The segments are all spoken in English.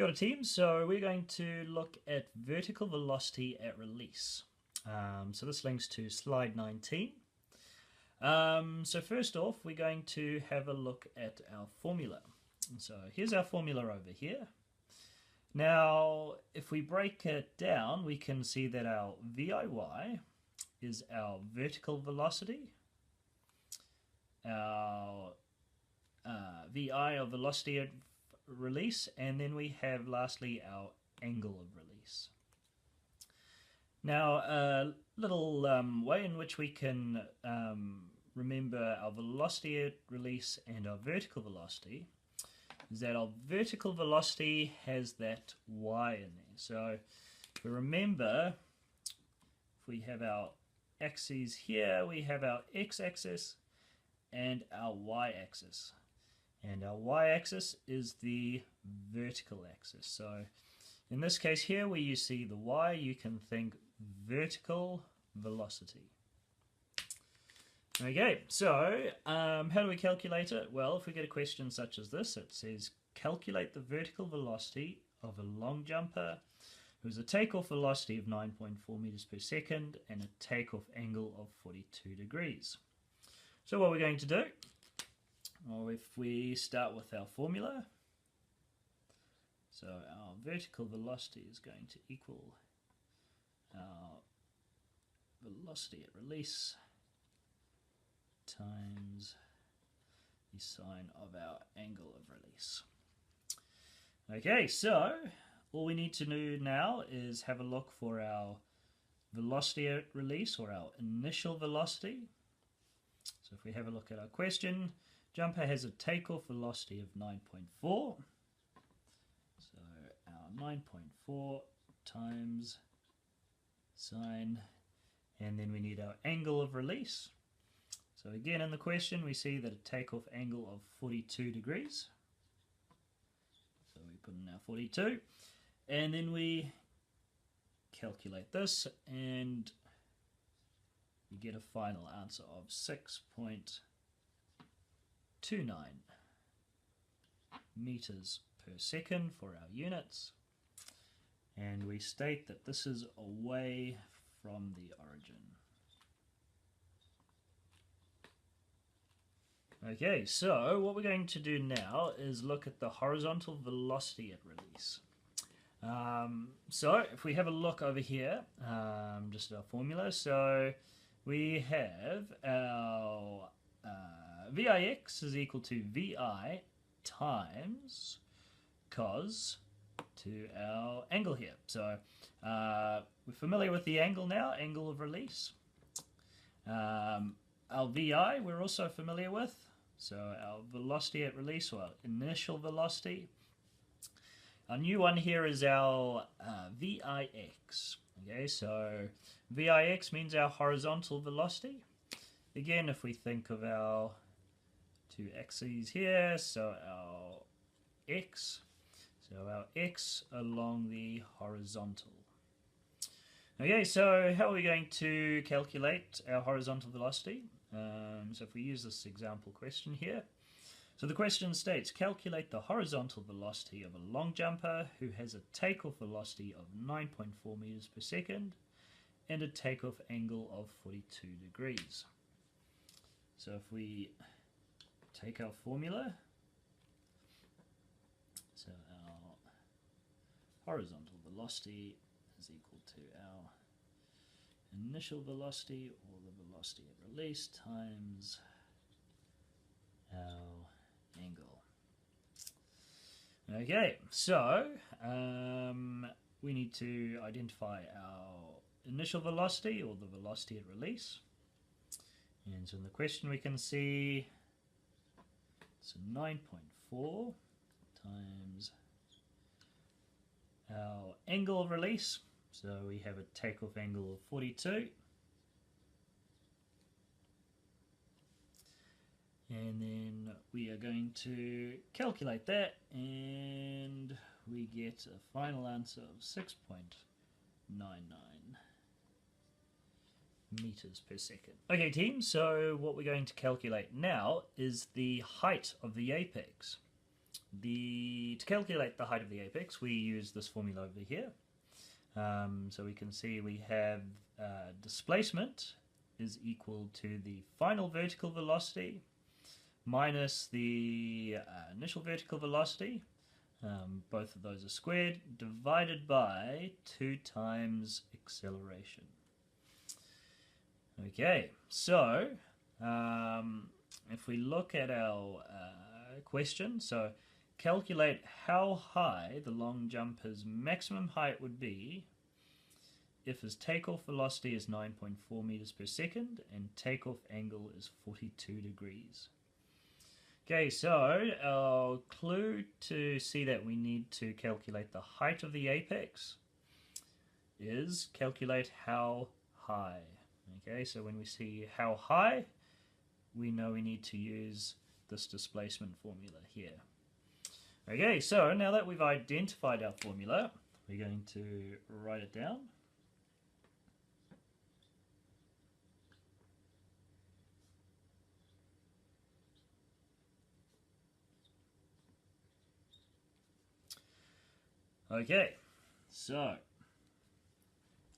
Kia ora team, so we're going to look at vertical velocity at release. So this links to slide 19. So first off, we're going to have a look at our formula. So here's our formula over here. Now, if we break it down, we can see that our VIY is our vertical velocity, our VI or velocity at release, and then we have lastly our angle of release. Now, a little way in which we can remember our velocity at release and our vertical velocity is that our vertical velocity has that y in there. So if we remember, if we have our axes here, we have our x-axis and our y-axis. And our y-axis is the vertical axis. So in this case here, where you see the y, you can think vertical velocity. Okay, so how do we calculate it? Well, if we get a question such as this, it says calculate the vertical velocity of a long jumper who has a takeoff velocity of 9.4 meters per second and a takeoff angle of 42 degrees. So what we're going to do, well, if we start with our formula, so our vertical velocity is going to equal our velocity at release times the sine of our angle of release. Okay, so all we need to do now is have a look for our velocity at release, or our initial velocity. So if we have a look at our question, jumper has a takeoff velocity of 9.4. So our 9.4 times sine, and then we need our angle of release. So again, in the question, we see that a takeoff angle of 42 degrees. So we put in our 42, and then we calculate this, and we get a final answer of 6.29 meters per second for our units, and we state that this is away from the origin. Okay, so what we're going to do now is look at the horizontal velocity at release. So if we have a look over here, just our formula, so we have our VIX is equal to VI times cos to our angle here. So we're familiar with the angle now, angle of release. Our VI we're also familiar with, so our velocity at release, or our initial velocity. Our new one here is our VIX. Okay, so VIX means our horizontal velocity. Again, if we think of our two axes here, so our x, so our x along the horizontal. Okay, so how are we going to calculate our horizontal velocity? So if we use this example question here, so the question states, calculate the horizontal velocity of a long jumper who has a takeoff velocity of 9.4 meters per second and a takeoff angle of 42 degrees. So if we take our formula, so our horizontal velocity is equal to our initial velocity, or the velocity at release, times our angle. Okay, so we need to identify our initial velocity, or the velocity at release. And so in the question we can see, so 9.4 times our angle of release. So we have a takeoff angle of 42. And then we are going to calculate that, and we get a final answer of 6.99 meters per second. Okay team, so what we're going to calculate now is the height of the apex. to calculate the height of the apex, we use this formula over here. So we can see we have displacement is equal to the final vertical velocity minus the initial vertical velocity. Both of those are squared, divided by 2 times acceleration. Okay, so if we look at our question, so calculate how high the long jumper's maximum height would be if his takeoff velocity is 9.4 meters per second and takeoff angle is 42 degrees. Okay, so our clue to see that we need to calculate the height of the apex is calculate how high. Okay, so when we see how high, we know we need to use this displacement formula here. Okay, so now that we've identified our formula, we're going to write it down. Okay, so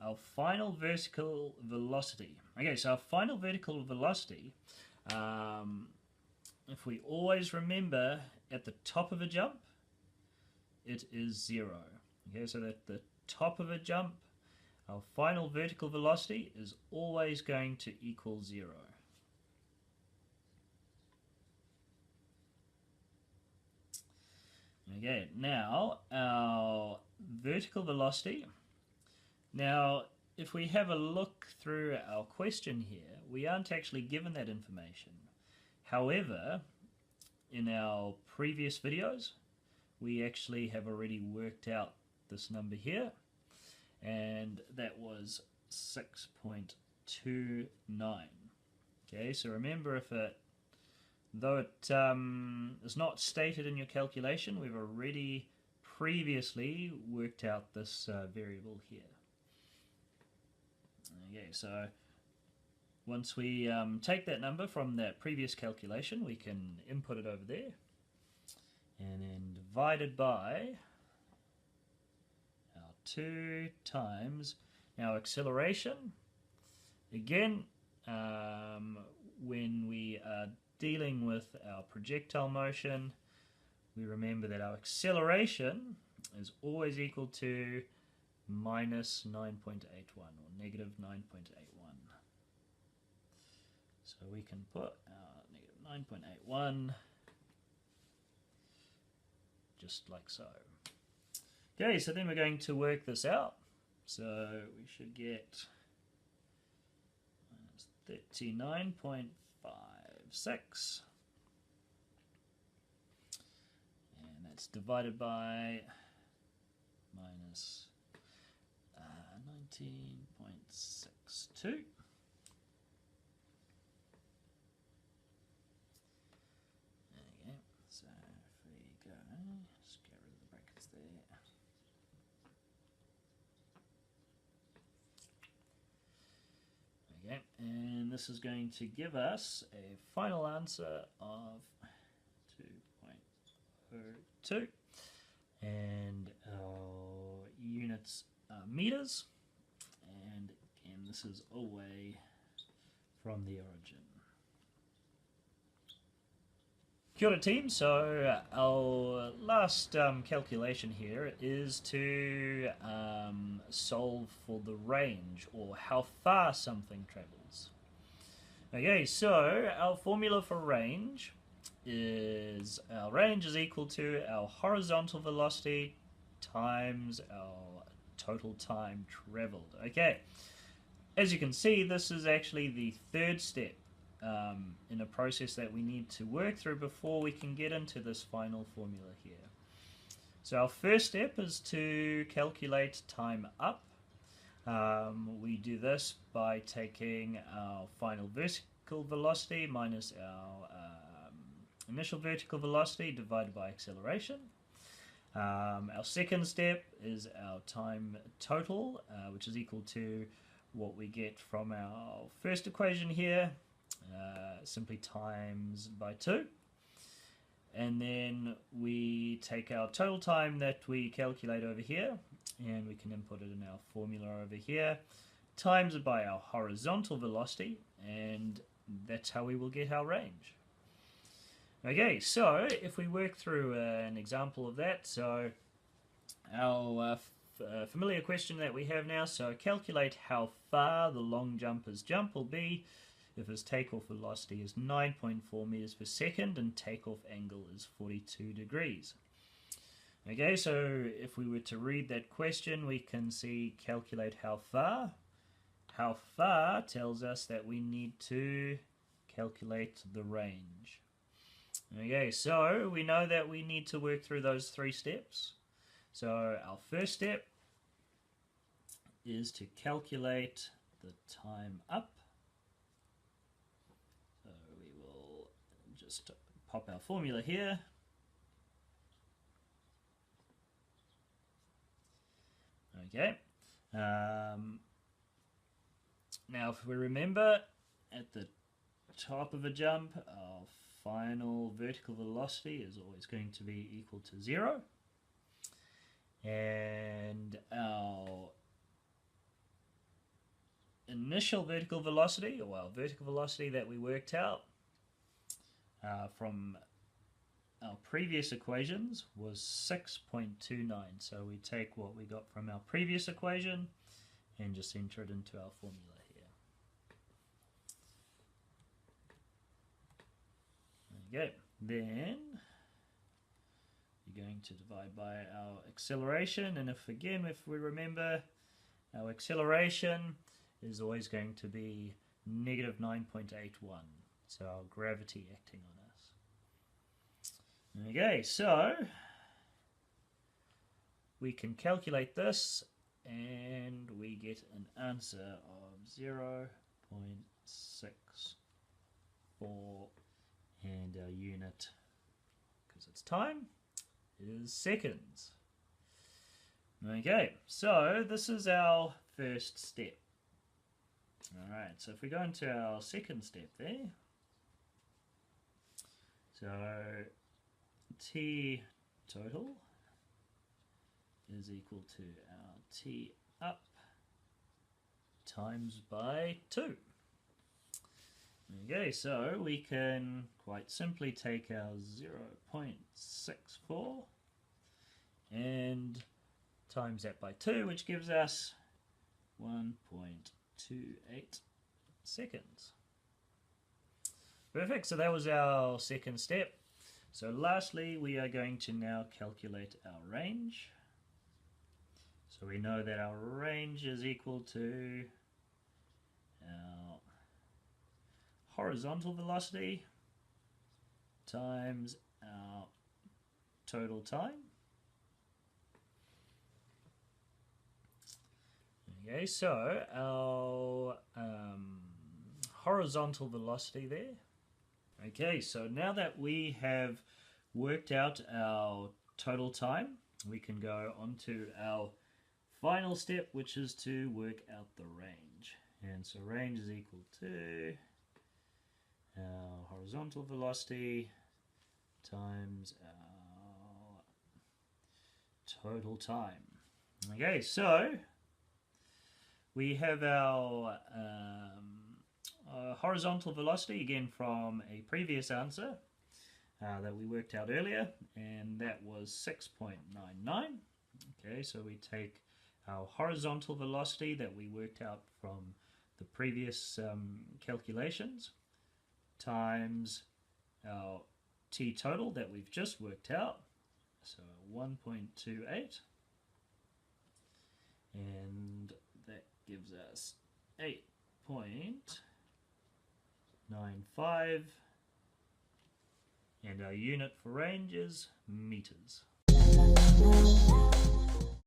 our final vertical velocity. Okay, so our final vertical velocity, if we always remember at the top of a jump, it is 0. Okay, so at the top of a jump, our final vertical velocity is always going to equal 0. Okay, now our vertical velocity. Now, if we have a look through our question here, we aren't actually given that information. However, in our previous videos, we actually have already worked out this number here, and that was 6.29. Okay, so remember, though it is not stated in your calculation, we've already previously worked out this variable here. Okay, so once we take that number from that previous calculation, we can input it over there, and then divide it by our 2 times our acceleration. Again, when we are dealing with our projectile motion, we remember that our acceleration is always equal to minus 9.81 or negative 9.81. So we can put our negative 9.81 just like so. Okay, so then we're going to work this out. So we should get 39.56, and that's divided by minus 19.62. Okay, so if we go, just get rid of the brackets there. Okay, and this is going to give us a final answer of 2.02, and our units are meters, and again this is away from the origin. Kia ora team, so our last calculation here is to solve for the range, or how far something travels. Okay, so our formula for range is our range is equal to our horizontal velocity times our total time traveled. Okay, as you can see, this is actually the third step in a process that we need to work through before we can get into this final formula here. So our first step is to calculate time up. We do this by taking our final vertical velocity minus our initial vertical velocity divided by acceleration. Our second step is our time total, which is equal to what we get from our first equation here, simply times by 2. and then we take our total time that we calculate over here, and we can input it in our formula over here, times it by our horizontal velocity, and that's how we will get our range. Okay, so if we work through an example of that, so our familiar question that we have now, so calculate how far the long jumper's jump will be if his takeoff velocity is 9.4 meters per second and takeoff angle is 42 degrees. Okay, so if we were to read that question, we can see calculate how far. How far tells us that we need to calculate the range. Okay, so we know that we need to work through those 3 steps. So our first step is to calculate the time up. So we will just pop our formula here. Okay. Now if we remember, at the top of a jump, our final vertical velocity is always going to be equal to 0. And our initial vertical velocity, or our vertical velocity that we worked out from our previous equations, was 6.29. So we take what we got from our previous equation and just enter it into our formula here. Okay, then you're going to divide by our acceleration, and if we remember, our acceleration is always going to be negative 9.81, so our gravity acting on us. Okay, so we can calculate this and we get an answer of 0.64, and our unit, because it's time, is seconds. Okay, so this is our first step. Alright, so if we go into our second step there, so T total is equal to our T up times by 2. Okay, so we can quite simply take our 0.64 and times that by 2, which gives us 1.28 seconds. Perfect, so that was our second step. So lastly, we are going to now calculate our range. So we know that our range is equal to our horizontal velocity times our total time. Okay, so our horizontal velocity there. Okay, so now that we have worked out our total time, we can go on to our final step, which is to work out the range. And so range is equal to our horizontal velocity times our total time. Okay, so we have our horizontal velocity, again from a previous answer that we worked out earlier, and that was 6.99. Okay, so we take our horizontal velocity that we worked out from the previous calculations times our T total that we've just worked out, so 1.28, and that gives us 8.95, and our unit for range is meters.